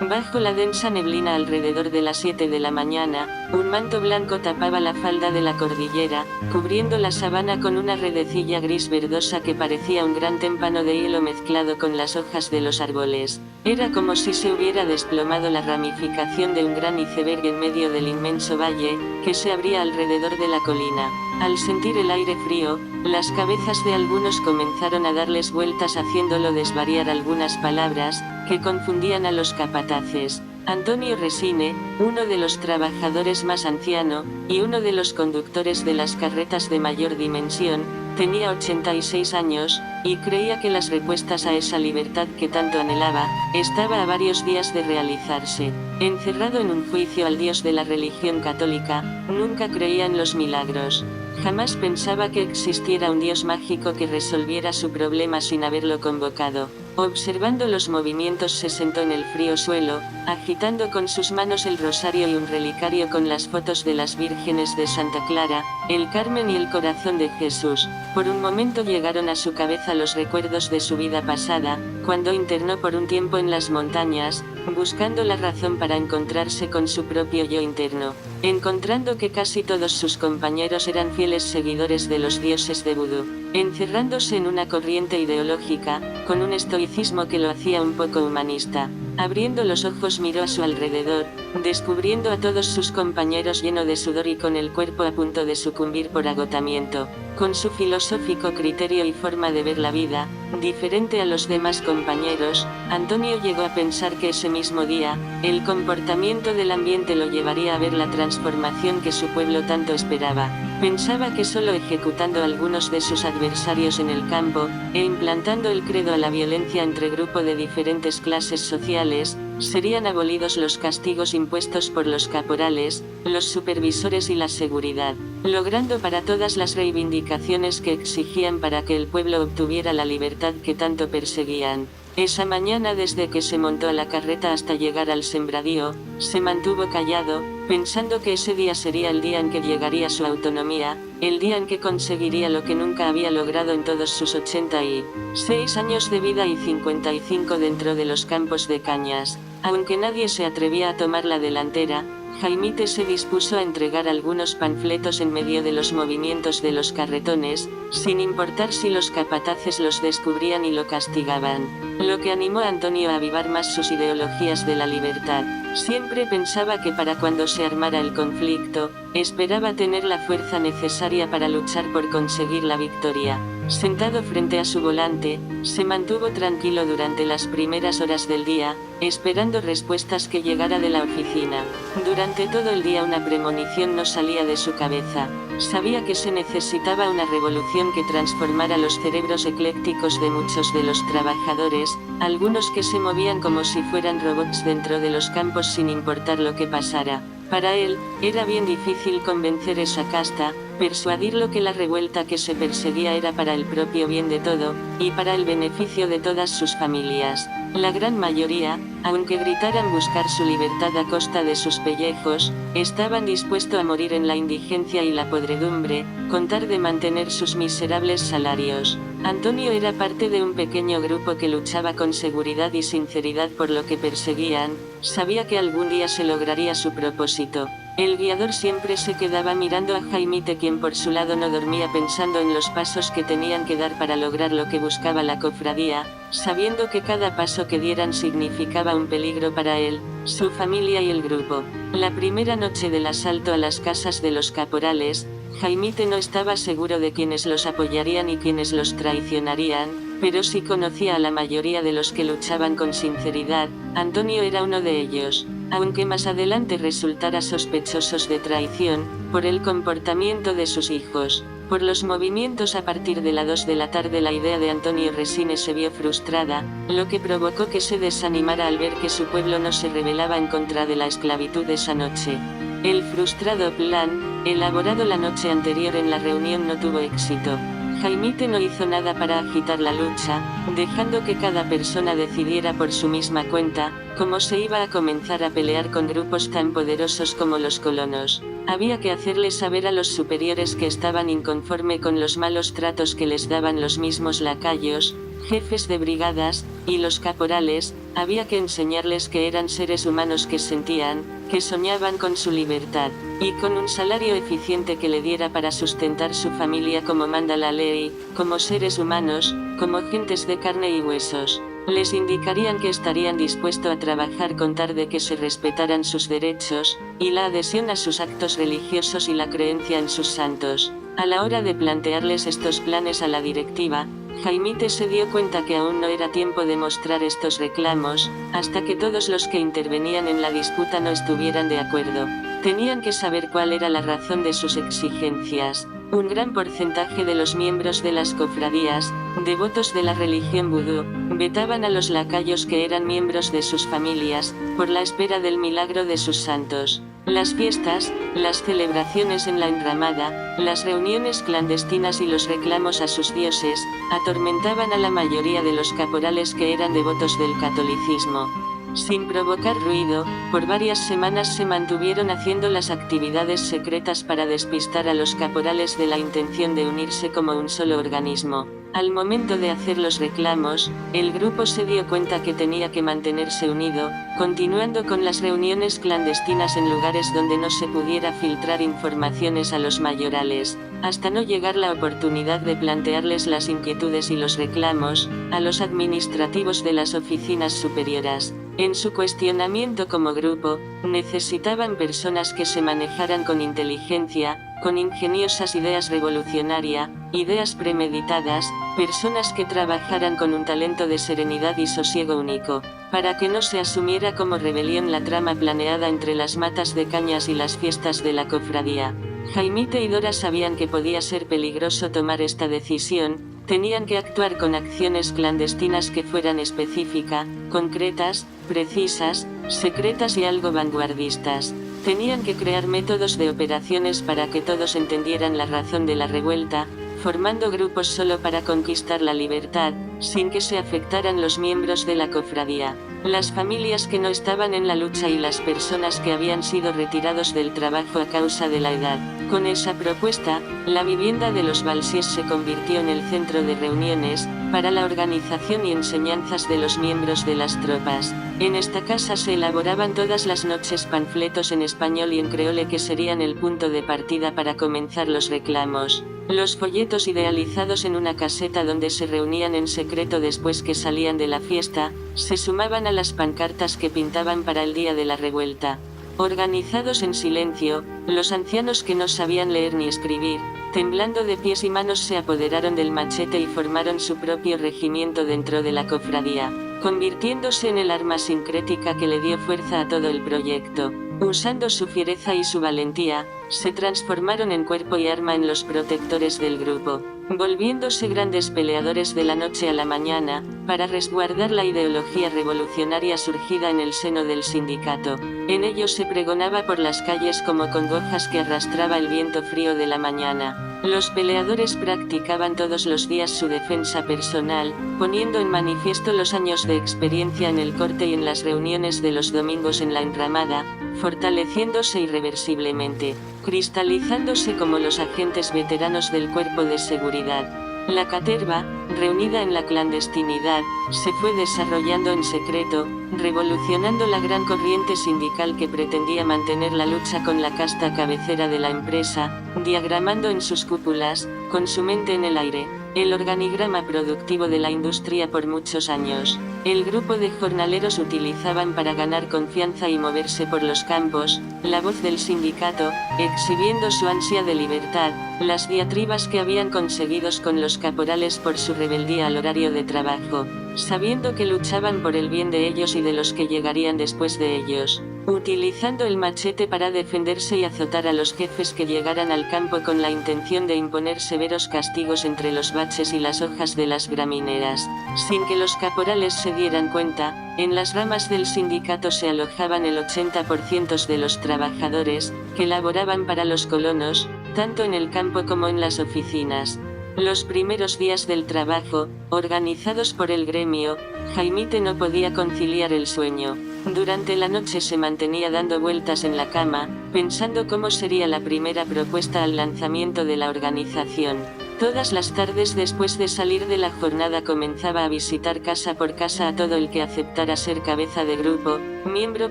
Bajo la densa neblina alrededor de las 7 de la mañana, un manto blanco tapaba la falda de la cordillera, cubriendo la sabana con una redecilla gris verdosa que parecía un gran témpano de hielo mezclado con las hojas de los árboles. Era como si se hubiera desplomado la ramificación de un gran iceberg en medio del inmenso valle, que se abría alrededor de la colina. Al sentir el aire frío, las cabezas de algunos comenzaron a darles vueltas haciéndolo desvariar algunas palabras, que confundían a los capataces. Antonio Resine, uno de los trabajadores más anciano, y uno de los conductores de las carretas de mayor dimensión, tenía 86 años, y creía que las respuestas a esa libertad que tanto anhelaba, estaba a varios días de realizarse. Encerrado en un juicio al Dios de la religión católica, nunca creía en los milagros. Jamás pensaba que existiera un Dios mágico que resolviera su problema sin haberlo convocado. Observando los movimientos se sentó en el frío suelo, agitando con sus manos el rosario y un relicario con las fotos de las vírgenes de Santa Clara, el Carmen y el Corazón de Jesús. Por un momento llegaron a su cabeza los recuerdos de su vida pasada, cuando internó por un tiempo en las montañas, buscando la razón para encontrarse con su propio yo interno, encontrando que casi todos sus compañeros eran fieles seguidores de los dioses de vudú, encerrándose en una corriente ideológica, con un estoicismo que lo hacía un poco humanista. Abriendo los ojos miró a su alrededor, descubriendo a todos sus compañeros lleno de sudor y con el cuerpo a punto de sucumbir por agotamiento. Con su filosófico criterio y forma de ver la vida, diferente a los demás compañeros, Antonio llegó a pensar que ese mismo día, el comportamiento del ambiente lo llevaría a ver la transformación que su pueblo tanto esperaba. Pensaba que solo ejecutando a algunos de sus adversarios en el campo, e implantando el credo a la violencia entre grupos de diferentes clases sociales, serían abolidos los castigos impuestos por los caporales, los supervisores y la seguridad, logrando para todas las reivindicaciones que exigían para que el pueblo obtuviera la libertad que tanto perseguían. Esa mañana, desde que se montó a la carreta hasta llegar al sembradío, se mantuvo callado, pensando que ese día sería el día en que llegaría su autonomía, el día en que conseguiría lo que nunca había logrado en todos sus 86 años de vida y 55 dentro de los campos de cañas. Aunque nadie se atrevía a tomar la delantera, Jaimite se dispuso a entregar algunos panfletos en medio de los movimientos de los carretones, sin importar si los capataces los descubrían y lo castigaban, lo que animó a Antonio a avivar más sus ideologías de la libertad. Siempre pensaba que para cuando se armara el conflicto, esperaba tener la fuerza necesaria para luchar por conseguir la victoria. Sentado frente a su volante, se mantuvo tranquilo durante las primeras horas del día, esperando respuestas que llegara de la oficina. Durante todo el día una premonición no salía de su cabeza. Sabía que se necesitaba una revolución que transformara los cerebros eclécticos de muchos de los trabajadores, algunos que se movían como si fueran robots dentro de los campos sin importar lo que pasara. Para él, era bien difícil convencer esa casta, persuadirlo que la revuelta que se perseguía era para el propio bien de todo, y para el beneficio de todas sus familias. La gran mayoría, aunque gritaran buscar su libertad a costa de sus pellejos, estaban dispuestos a morir en la indigencia y la podredumbre, con tal de mantener sus miserables salarios. Antonio era parte de un pequeño grupo que luchaba con seguridad y sinceridad por lo que perseguían, sabía que algún día se lograría su propósito. El guiador siempre se quedaba mirando a Jaimite, quien por su lado no dormía pensando en los pasos que tenían que dar para lograr lo que buscaba la cofradía, sabiendo que cada paso que dieran significaba un peligro para él, su familia y el grupo. La primera noche del asalto a las casas de los caporales, Jaimite no estaba seguro de quienes los apoyarían y quienes los traicionarían, pero sí conocía a la mayoría de los que luchaban con sinceridad. Antonio era uno de ellos, aunque más adelante resultara sospechosos de traición, por el comportamiento de sus hijos. Por los movimientos a partir de las 2 de la tarde la idea de Antonio Resines se vio frustrada, lo que provocó que se desanimara al ver que su pueblo no se rebelaba en contra de la esclavitud esa noche. El frustrado plan, elaborado la noche anterior en la reunión, no tuvo éxito. Jaimite no hizo nada para agitar la lucha, dejando que cada persona decidiera por su misma cuenta cómo se iba a comenzar a pelear con grupos tan poderosos como los colonos. Había que hacerles saber a los superiores que estaban inconforme con los malos tratos que les daban los mismos lacayos, jefes de brigadas, y los caporales. Había que enseñarles que eran seres humanos que sentían, que soñaban con su libertad, y con un salario eficiente que le diera para sustentar su familia como manda la ley, como seres humanos, como gentes de carne y huesos. Les indicarían que estarían dispuestos a trabajar con tal de que se respetaran sus derechos, y la adhesión a sus actos religiosos y la creencia en sus santos. A la hora de plantearles estos planes a la directiva, Jaimite se dio cuenta que aún no era tiempo de mostrar estos reclamos, hasta que todos los que intervenían en la disputa no estuvieran de acuerdo. Tenían que saber cuál era la razón de sus exigencias. Un gran porcentaje de los miembros de las cofradías, devotos de la religión vudú, vetaban a los lacayos que eran miembros de sus familias, por la espera del milagro de sus santos. Las fiestas, las celebraciones en la enramada, las reuniones clandestinas y los reclamos a sus dioses, atormentaban a la mayoría de los caporales que eran devotos del catolicismo. Sin provocar ruido, por varias semanas se mantuvieron haciendo las actividades secretas para despistar a los caporales de la intención de unirse como un solo organismo. Al momento de hacer los reclamos, el grupo se dio cuenta que tenía que mantenerse unido, continuando con las reuniones clandestinas en lugares donde no se pudiera filtrar informaciones a los mayorales, hasta no llegar la oportunidad de plantearles las inquietudes y los reclamos a los administrativos de las oficinas superiores. En su cuestionamiento como grupo, necesitaban personas que se manejaran con inteligencia, con ingeniosas ideas revolucionarias, ideas premeditadas, personas que trabajaran con un talento de serenidad y sosiego único, para que no se asumiera como rebelión la trama planeada entre las matas de cañas y las fiestas de la cofradía. Jaimite y Dora sabían que podía ser peligroso tomar esta decisión, tenían que actuar con acciones clandestinas que fueran específicas, concretas, precisas, secretas y algo vanguardistas. Tenían que crear métodos de operaciones para que todos entendieran la razón de la revuelta, formando grupos solo para conquistar la libertad, sin que se afectaran los miembros de la cofradía, las familias que no estaban en la lucha y las personas que habían sido retirados del trabajo a causa de la edad. Con esa propuesta, la vivienda de los Balsies se convirtió en el centro de reuniones, para la organización y enseñanzas de los miembros de las tropas. En esta casa se elaboraban todas las noches panfletos en español y en creole que serían el punto de partida para comenzar los reclamos. Los folletos idealizados en una caseta donde se reunían en secreto después que salían de la fiesta, se sumaban a las pancartas que pintaban para el día de la revuelta. Organizados en silencio, los ancianos que no sabían leer ni escribir, temblando de pies y manos se apoderaron del machete y formaron su propio regimiento dentro de la cofradía, convirtiéndose en el arma sincrética que le dio fuerza a todo el proyecto. Usando su fiereza y su valentía, se transformaron en cuerpo y arma en los protectores del grupo, volviéndose grandes peleadores de la noche a la mañana, para resguardar la ideología revolucionaria surgida en el seno del sindicato. En ellos se pregonaba por las calles como congojas que arrastraba el viento frío de la mañana. Los peleadores practicaban todos los días su defensa personal, poniendo en manifiesto los años de experiencia en el corte y en las reuniones de los domingos en la enramada, fortaleciéndose irreversiblemente, cristalizándose como los agentes veteranos del cuerpo de seguridad. La caterva, reunida en la clandestinidad, se fue desarrollando en secreto, revolucionando la gran corriente sindical que pretendía mantener la lucha con la casta cabecera de la empresa, diagramando en sus cúpulas, con su mente en el aire, el organigrama productivo de la industria por muchos años. El grupo de jornaleros utilizaban para ganar confianza y moverse por los campos, la voz del sindicato, exhibiendo su ansia de libertad, las diatribas que habían conseguido con los caporales por su rebeldía al horario de trabajo, sabiendo que luchaban por el bien de ellos y de los que llegarían después de ellos, utilizando el machete para defenderse y azotar a los jefes que llegaran al campo con la intención de imponer severos castigos entre los baches y las hojas de las gramíneas. Sin que los caporales se dieran cuenta, en las ramas del sindicato se alojaban el 80% de los trabajadores, que laboraban para los colonos, tanto en el campo como en las oficinas. Los primeros días del trabajo, organizados por el gremio, Jaimite no podía conciliar el sueño. Durante la noche se mantenía dando vueltas en la cama, pensando cómo sería la primera propuesta al lanzamiento de la organización. Todas las tardes después de salir de la jornada comenzaba a visitar casa por casa a todo el que aceptara ser cabeza de grupo, miembro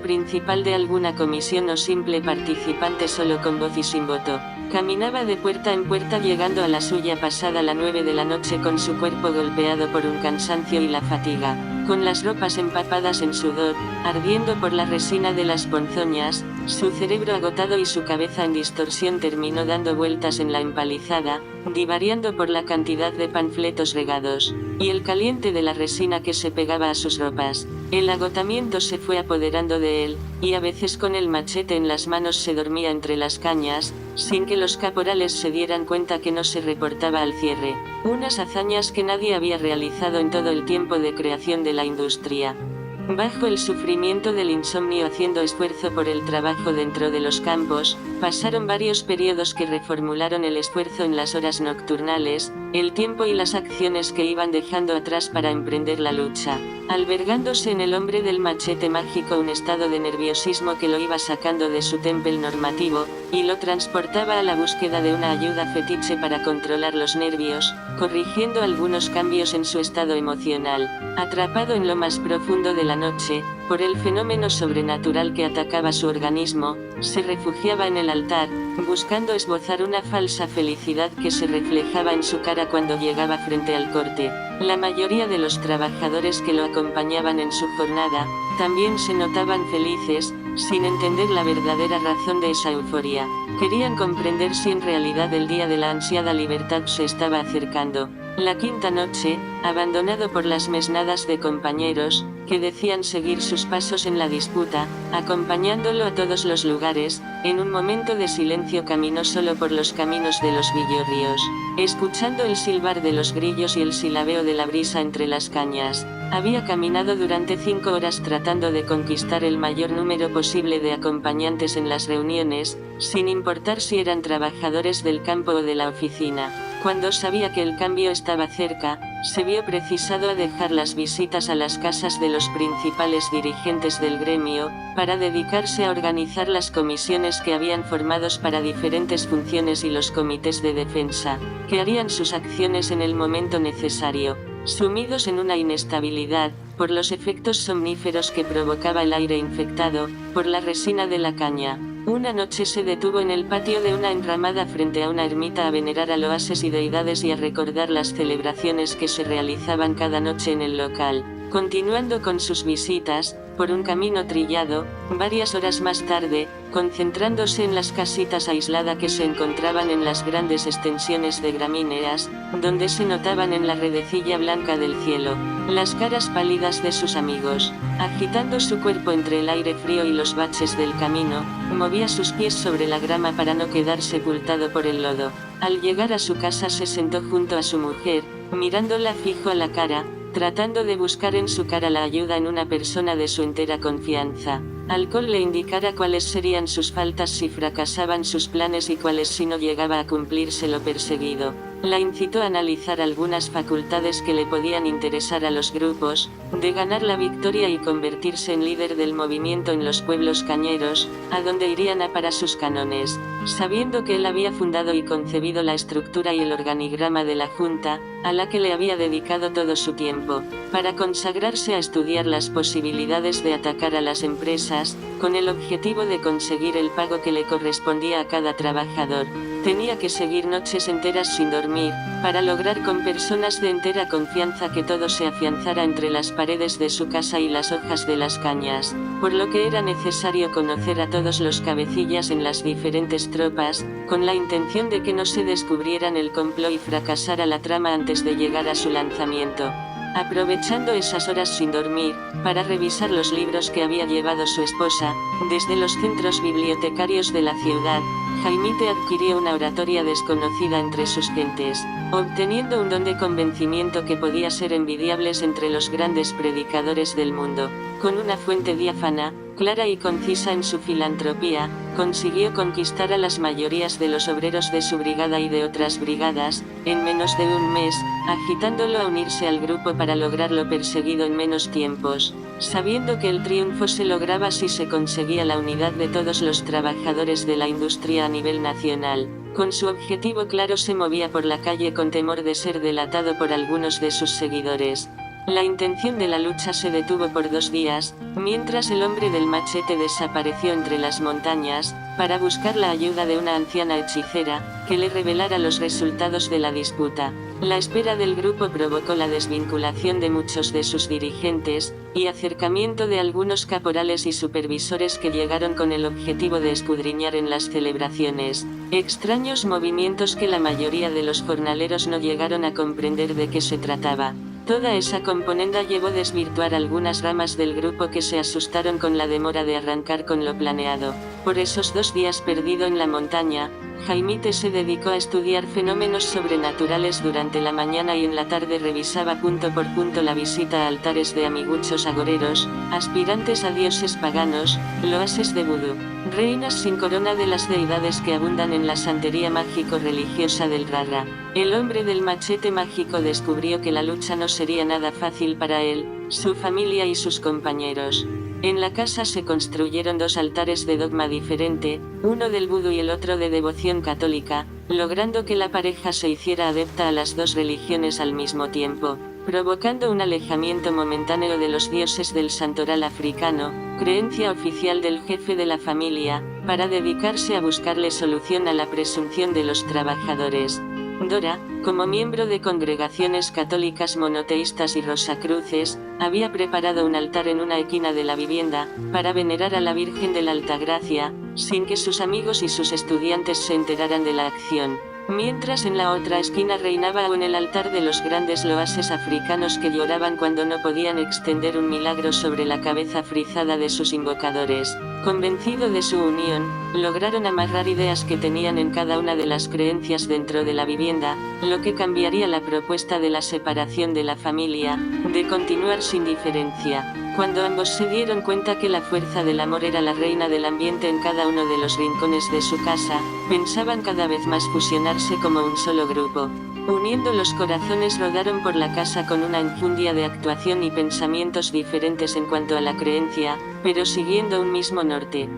principal de alguna comisión o simple participante solo con voz y sin voto. Caminaba de puerta en puerta llegando a la suya pasada la 9 de la noche con su cuerpo golpeado por un cansancio y la fatiga, con las ropas empapadas en sudor, ardiendo por la resina de las ponzoñas, su cerebro agotado y su cabeza en distorsión terminó dando vueltas en la empalizada, divariando por la cantidad de panfletos regados, y el caliente de la resina que se pegaba a sus ropas. El agotamiento se fue apoderando de él, y a veces con el machete en las manos se dormía entre las cañas, sin que los caporales se dieran cuenta que no se reportaba al cierre, unas hazañas que nadie había realizado en todo el tiempo de creación de la industria. Bajo el sufrimiento del insomnio haciendo esfuerzo por el trabajo dentro de los campos, pasaron varios periodos que reformularon el esfuerzo en las horas nocturnales, el tiempo y las acciones que iban dejando atrás para emprender la lucha, albergándose en el hombre del machete mágico un estado de nerviosismo que lo iba sacando de su temple normativo, y lo transportaba a la búsqueda de una ayuda fetiche para controlar los nervios, corrigiendo algunos cambios en su estado emocional, atrapado en lo más profundo de la noche, por el fenómeno sobrenatural que atacaba su organismo, se refugiaba en el altar, buscando esbozar una falsa felicidad que se reflejaba en su cara cuando llegaba frente al corte. La mayoría de los trabajadores que lo acompañaban en su jornada, también se notaban felices, sin entender la verdadera razón de esa euforia. Querían comprender si en realidad el día de la ansiada libertad se estaba acercando. La quinta noche, abandonado por las mesnadas de compañeros, que decían seguir sus pasos en la disputa, acompañándolo a todos los lugares, en un momento de silencio caminó solo por los caminos de los villorrios, escuchando el silbar de los grillos y el silabeo de la brisa entre las cañas. Había caminado durante 5 horas tratando de conquistar el mayor número posible de acompañantes en las reuniones, sin importar si eran trabajadores del campo o de la oficina. Cuando sabía que el cambio estaba cerca, se vio precisado a dejar las visitas a las casas de los principales dirigentes del gremio, para dedicarse a organizar las comisiones que habían formados para diferentes funciones y los comités de defensa, que harían sus acciones en el momento necesario. Sumidos en una inestabilidad, por los efectos somníferos que provocaba el aire infectado, por la resina de la caña. Una noche se detuvo en el patio de una enramada frente a una ermita a venerar a loases y deidades y a recordar las celebraciones que se realizaban cada noche en el local. Continuando con sus visitas, por un camino trillado, varias horas más tarde, concentrándose en las casitas aisladas que se encontraban en las grandes extensiones de gramíneas, donde se notaban en la redecilla blanca del cielo, las caras pálidas de sus amigos. Agitando su cuerpo entre el aire frío y los baches del camino, movía sus pies sobre la grama para no quedar sepultado por el lodo. Al llegar a su casa se sentó junto a su mujer, mirándola fijo a la cara, tratando de buscar en su cara la ayuda en una persona de su entera confianza. Alcohol le indicara cuáles serían sus faltas si fracasaban sus planes y cuáles si no llegaba a cumplirse lo perseguido. La incitó a analizar algunas facultades que le podían interesar a los grupos, de ganar la victoria y convertirse en líder del movimiento en los pueblos cañeros, a donde irían a parar sus cánones. Sabiendo que él había fundado y concebido la estructura y el organigrama de la Junta, a la que le había dedicado todo su tiempo, para consagrarse a estudiar las posibilidades de atacar a las empresas, con el objetivo de conseguir el pago que le correspondía a cada trabajador. Tenía que seguir noches enteras sin dormir, para lograr con personas de entera confianza que todo se afianzara entre las paredes de su casa y las hojas de las cañas, por lo que era necesario conocer a todos los cabecillas en las diferentes tropas, con la intención de que no se descubrieran el complot y fracasara la trama antes de llegar a su lanzamiento. Aprovechando esas horas sin dormir, para revisar los libros que había llevado su esposa, desde los centros bibliotecarios de la ciudad, Jaimite adquirió una oratoria desconocida entre sus gentes, obteniendo un don de convencimiento que podía ser envidiables entre los grandes predicadores del mundo. Con una fuente diáfana, clara y concisa en su filantropía, consiguió conquistar a las mayorías de los obreros de su brigada y de otras brigadas, en menos de un mes, agitándolo a unirse al grupo para lograr lo perseguido en menos tiempos, sabiendo que el triunfo se lograba si se conseguía la unidad de todos los trabajadores de la industria a nivel nacional. Con su objetivo claro se movía por la calle con temor de ser delatado por algunos de sus seguidores. La intención de la lucha se detuvo por 2 días, mientras el hombre del machete desapareció entre las montañas, para buscar la ayuda de una anciana hechicera, que le revelara los resultados de la disputa. La espera del grupo provocó la desvinculación de muchos de sus dirigentes, y acercamiento de algunos caporales y supervisores que llegaron con el objetivo de escudriñar en las celebraciones extraños movimientos que la mayoría de los jornaleros no llegaron a comprender de qué se trataba. Toda esa componenda llevó a desvirtuar algunas ramas del grupo que se asustaron con la demora de arrancar con lo planeado. Por esos 2 días perdido en la montaña, Jaimite se dedicó a estudiar fenómenos sobrenaturales durante la mañana y en la tarde revisaba punto por punto la visita a altares de amiguchos agoreros, aspirantes a dioses paganos, loases de vudú, reinas sin corona de las deidades que abundan en la santería mágico-religiosa del Rara. El hombre del machete mágico descubrió que la lucha no sería nada fácil para él, su familia y sus compañeros. En la casa se construyeron 2 altares de dogma diferente, uno del vudú y el otro de devoción católica, logrando que la pareja se hiciera adepta a las 2 religiones al mismo tiempo, provocando un alejamiento momentáneo de los dioses del santoral africano, creencia oficial del jefe de la familia, para dedicarse a buscarle solución a la presunción de los trabajadores. Dora, como miembro de congregaciones católicas monoteístas y rosacruces, había preparado un altar en una esquina de la vivienda, para venerar a la Virgen de la Altagracia, sin que sus amigos y sus estudiantes se enteraran de la acción. Mientras en la otra esquina reinaba aún el altar de los grandes loases africanos que lloraban cuando no podían extender un milagro sobre la cabeza frisada de sus invocadores. Convencido de su unión, lograron amarrar ideas que tenían en cada una de las creencias dentro de la vivienda, lo que cambiaría la propuesta de la separación de la familia, de continuar sin diferencia. Cuando ambos se dieron cuenta que la fuerza del amor era la reina del ambiente en cada uno de los rincones de su casa, pensaban cada vez más fusionarse como un solo grupo. Uniendo los corazones rodaron por la casa con una enjundia de actuación y pensamientos diferentes en cuanto a la creencia, pero siguiendo un mismo norte.